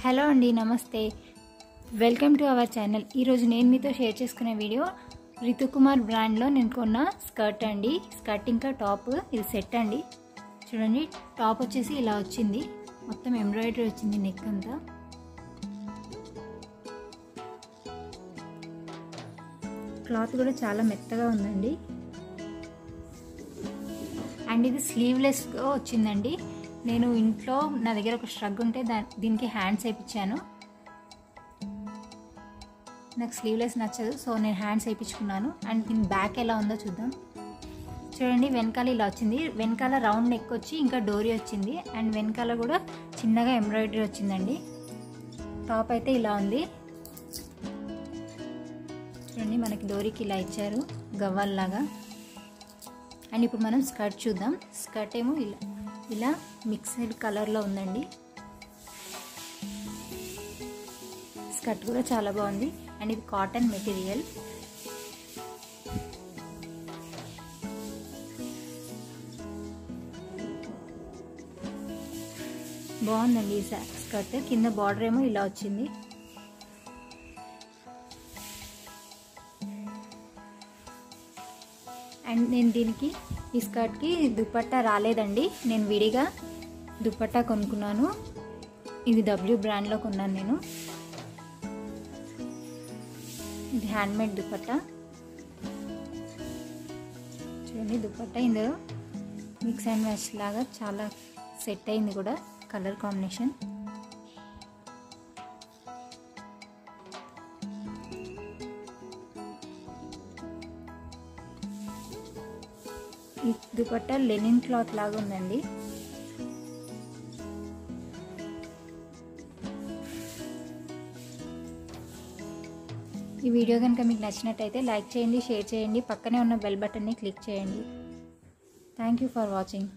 Hello అండి, నమస్తే. Welcome to our channel. ఈరోజు నేను మీతో షేర్ చేసుకునే వీడియో రితుకుమార్ బ్రాండ్లో నేను కొన్న స్కర్ట్ అండి. స్కర్ట్ ఇంకా టాప్, ఇది సెట్ అండి. చూడండి, టాప్ వచ్చేసి ఇలా వచ్చింది, మొత్తం ఎంబ్రాయిడరీ వచ్చింది నెక్ అంతా. క్లాత్ కూడా చాలా మెత్తగా ఉందండి. అండ్ ఇది స్లీవ్లెస్గా వచ్చిందండి. నేను ఇంట్లో నా దగ్గర ఒక స్ట్రగ్ ఉంటే దీనికి హ్యాండ్స్ వేయించాను. నాకు స్లీవ్లెస్ నచ్చదు, సో నేను హ్యాండ్స్ వేయించుకున్నాను. అండ్ దీని బ్యాక్ ఎలా ఉందో చూద్దాం. చూడండి, వెనకాల ఇలా వచ్చింది. వెనకాల రౌండ్ నెక్ వచ్చి ఇంకా డోరీ వచ్చింది. అండ్ వెనకాల కూడా చిన్నగా ఎంబ్రాయిడరీ వచ్చిందండి. టాప్ అయితే ఇలా ఉంది. చూడండి, మనకి డోరీకి ఇలా ఇచ్చారు గవ్వల్లాగా. అండ్ ఇప్పుడు మనం స్కర్ట్ చూద్దాం. స్కర్ట్ ఏమో ఇలా మిక్స్డ్ కలర్లో ఉందండి. స్కర్ట్ కూడా చాలా బాగుంది. అండ్ ఇది కాటన్ మెటీరియల్. బాగుందండి ఈ స్కర్ట్. కింద బార్డర్ ఏమో ఇలా వచ్చింది. అండ్ నేను దీనికి ఈ స్కర్ట్కి దుపట్టా రాలేదండి. నేను విడిగా దుపట్టా కొనుక్కున్నాను. ఇది డబ్ల్యూ బ్రాండ్లో కొన్నాను నేను. ఇది హ్యాండ్మేడ్ దుపట్టా. చూడండి, దుపట్టా ఇందులో మిక్స్ అండ్ మ్యాచ్ లాగా చాలా సెట్ అయింది కూడా కలర్ కాంబినేషన్. ఈ దుపట్టా లెనిన్ క్లాత్ లాగా ఉందండి. ఈ వీడియో కనుక మీకు నచ్చినట్టయితే లైక్ చేయండి, షేర్ చేయండి, పక్కనే ఉన్న బెల్ బటన్ని క్లిక్ చేయండి. Thank you for watching.